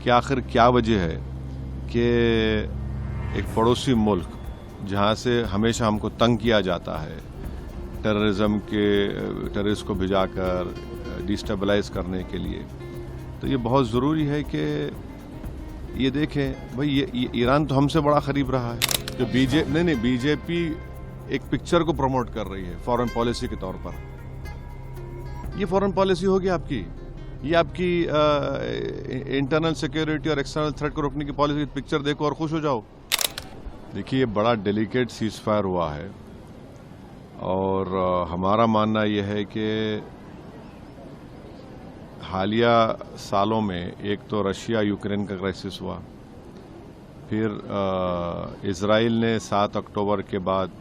कि आखिर क्या वजह है कि एक पड़ोसी मुल्क जहाँ से हमेशा हमको तंग किया जाता है, टेररिस्ट को भिजाकर डिस्टेबलाइज करने के लिए, तो ये बहुत ज़रूरी है कि ये देखें भाई ये ईरान तो हमसे बड़ा करीब रहा है। जो बीजेपी एक पिक्चर को प्रमोट कर रही है फॉरेन पॉलिसी के तौर पर। ये फॉरेन पॉलिसी होगी आपकी, ये आपकी इंटरनल सिक्योरिटी और एक्सटर्नल थ्रेट को रोकने की पॉलिसी। पिक्चर देखो और खुश हो जाओ। देखिए, ये बड़ा डेलिकेट सीज फायर हुआ है और हमारा मानना यह है कि हालिया सालों में एक तो रशिया यूक्रेन का क्राइसिस हुआ, फिर इजराइल ने 7 अक्टूबर के बाद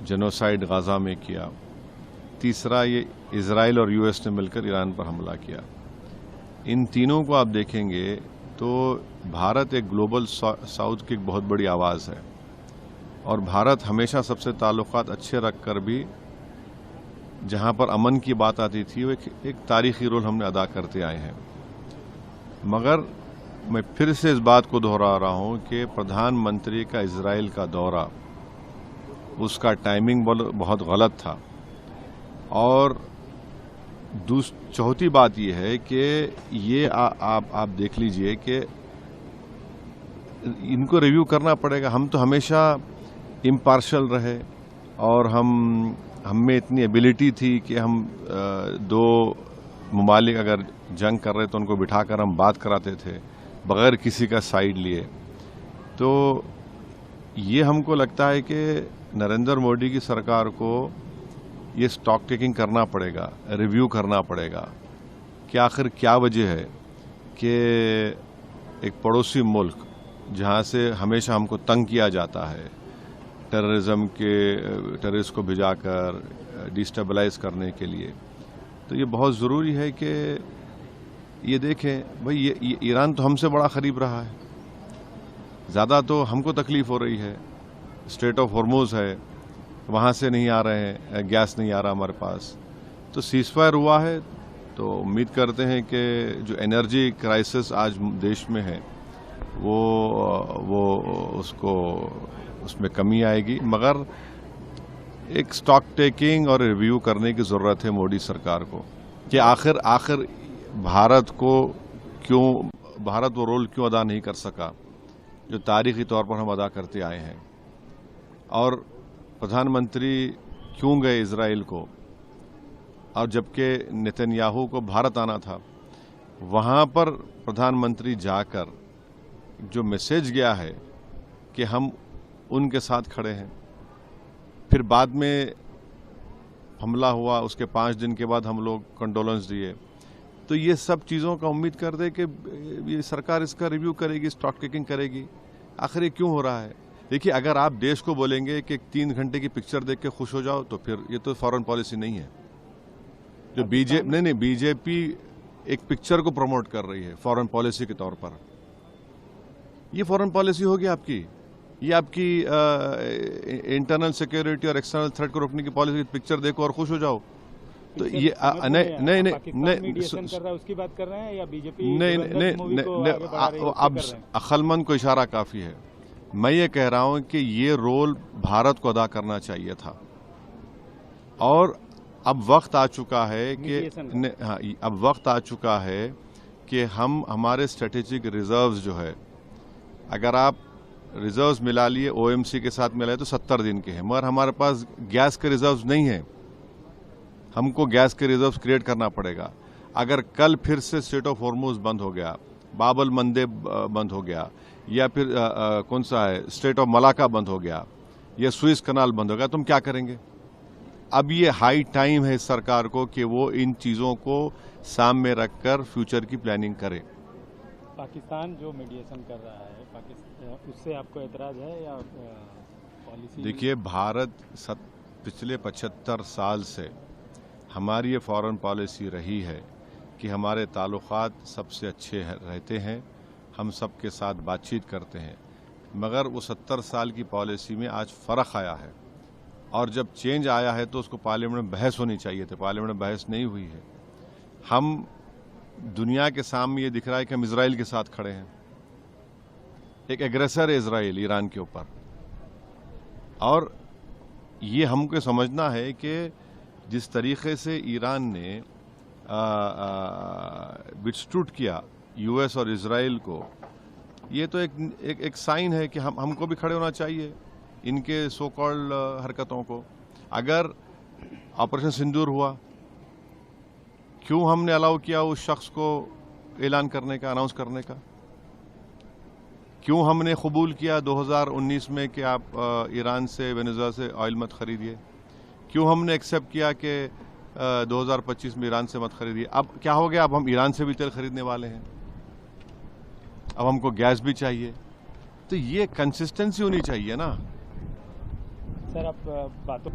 जेनोसाइड गाज़ा में किया, तीसरा ये इजराइल और यूएस ने मिलकर ईरान पर हमला किया। इन तीनों को आप देखेंगे तो भारत एक ग्लोबल साउथ की एक बहुत बड़ी आवाज़ है और भारत हमेशा सबसे ताल्लुकात अच्छे रखकर भी जहां पर अमन की बात आती थी वो एक तारीखी रोल हमने अदा करते आए हैं। मगर मैं फिर से इस बात को दोहरा रहा हूं कि प्रधानमंत्री का इजराइल का दौरा, उसका टाइमिंग बहुत गलत था। और चौथी बात यह है कि ये आप देख लीजिए कि इनको रिव्यू करना पड़ेगा। हम तो हमेशा इम्पार्शल रहे और हम में इतनी एबिलिटी थी कि हम दो ममालिक अगर जंग कर रहे तो उनको बिठाकर हम बात कराते थे बगैर किसी का साइड लिए। तो ये हमको लगता है कि नरेंद्र मोदी की सरकार को ये स्टॉक टेकिंग करना पड़ेगा, रिव्यू करना पड़ेगा कि आखिर क्या वजह है कि एक पड़ोसी मुल्क जहाँ से हमेशा हमको तंग किया जाता है, टेररिस्ट को भिजाकर डिस्टेबलाइज करने के लिए, तो ये बहुत ज़रूरी है कि ये देखें भाई ये ईरान तो हमसे बड़ा करीब रहा है। ज़्यादा तो हमको तकलीफ़ हो रही है। स्ट्रेट ऑफ हॉर्मुज़ है, वहाँ से नहीं आ रहे हैं, गैस नहीं आ रहा हमारे पास। तो सीज़फायर हुआ है तो उम्मीद करते हैं कि जो एनर्जी क्राइसिस आज देश में है वो उसमें कमी आएगी। मगर एक स्टॉक टेकिंग और रिव्यू करने की ज़रूरत है मोदी सरकार को कि आखिर भारत वो रोल क्यों अदा नहीं कर सका जो तारीखी तौर पर हम अदा करते आए हैं। और प्रधानमंत्री क्यों गए इजराइल को, और जबकि नेतन्याहू को भारत आना था, वहाँ पर प्रधानमंत्री जाकर जो मैसेज गया है कि हम उनके साथ खड़े हैं। फिर बाद में हमला हुआ, उसके 5 दिन के बाद हम लोग कंडोलेंस दिए। तो ये सब चीज़ों का उम्मीद कर दे कि ये सरकार इसका रिव्यू करेगी, स्टॉक टेकिंग करेगी, आखिर ये क्यों हो रहा है। देखिए, अगर आप देश को बोलेंगे कि 3 घंटे की पिक्चर देख के खुश हो जाओ, तो फिर ये तो फॉरेन पॉलिसी नहीं है। जो बीजेपी एक पिक्चर को प्रमोट कर रही है फॉरेन पॉलिसी के तौर पर। ये फॉरेन पॉलिसी होगी आपकी, ये आपकी इंटरनल सिक्योरिटी और एक्सटर्नल थ्रेट को रोकने की पॉलिसी। पिक्चर देखो और खुश हो जाओ। तो ये नहीं उसकी बात कर रहे हैं या बीजेपी? नहीं, अब अक्लमंद को इशारा काफी है। मैं ये कह रहा हूं कि ये रोल भारत को अदा करना चाहिए था और अब वक्त आ चुका है कि हम हमारे स्ट्रेटेजिक रिजर्व्स जो है, अगर आप रिजर्व्स मिला लिए ओएमसी के साथ मिलाए तो 70 दिन के हैं, मगर हमारे पास गैस के रिजर्व्स नहीं है। हमको गैस के रिजर्व्स क्रिएट करना पड़ेगा। अगर कल फिर से स्ट्रेट ऑफ हॉर्मुज़ बंद हो गया, बाबल मंदेब बंद हो गया, या फिर कौन सा है स्ट्रेट ऑफ मलाका बंद हो गया, या सुइस कनाल बंद हो गया, तो हम क्या करेंगे। अब ये हाई टाइम है इस सरकार को कि वो इन चीज़ों को सामने रखकर फ्यूचर की प्लानिंग करे। पाकिस्तान जो मीडिएशन कर रहा है, उससे आपको एतराज है या पॉलिसी? देखिए, भारत पिछले 75 साल से हमारी ये फॉरेन पॉलिसी रही है कि हमारे ताल्लुकात सबसे अच्छे रहते हैं, हम सबके साथ बातचीत करते हैं। मगर वो 70 साल की पॉलिसी में आज फ़र्क आया है और जब चेंज आया है तो उसको पार्लियामेंट में बहस होनी चाहिए थी। पार्लियामेंट में बहस नहीं हुई है। हम दुनिया के सामने ये दिख रहा है कि हम इजराइल के साथ खड़े हैं। एक एग्रेसर है इजराइल ईरान के ऊपर, और ये हमको समझना है कि जिस तरीके से ईरान ने विथस्टूड किया यूएस और इजराइल को, ये तो एक साइन है कि हमको भी खड़े होना चाहिए इनके सो कॉल्ड हरकतों को। अगर ऑपरेशन सिंदूर हुआ, क्यों हमने अलाउ किया उस शख्स को ऐलान करने का, अनाउंस करने का? क्यों हमने कबूल किया 2019 में कि आप ईरान से, वेनेजुएला से ऑयल मत खरीदिए? क्यों हमने एक्सेप्ट किया कि 2025 में ईरान से मत खरीदिए? अब क्या हो गया? अब हम ईरान से भी तेल खरीदने वाले हैं, अब हमको गैस भी चाहिए। तो ये कंसिस्टेंसी होनी चाहिए ना सर, आप बातों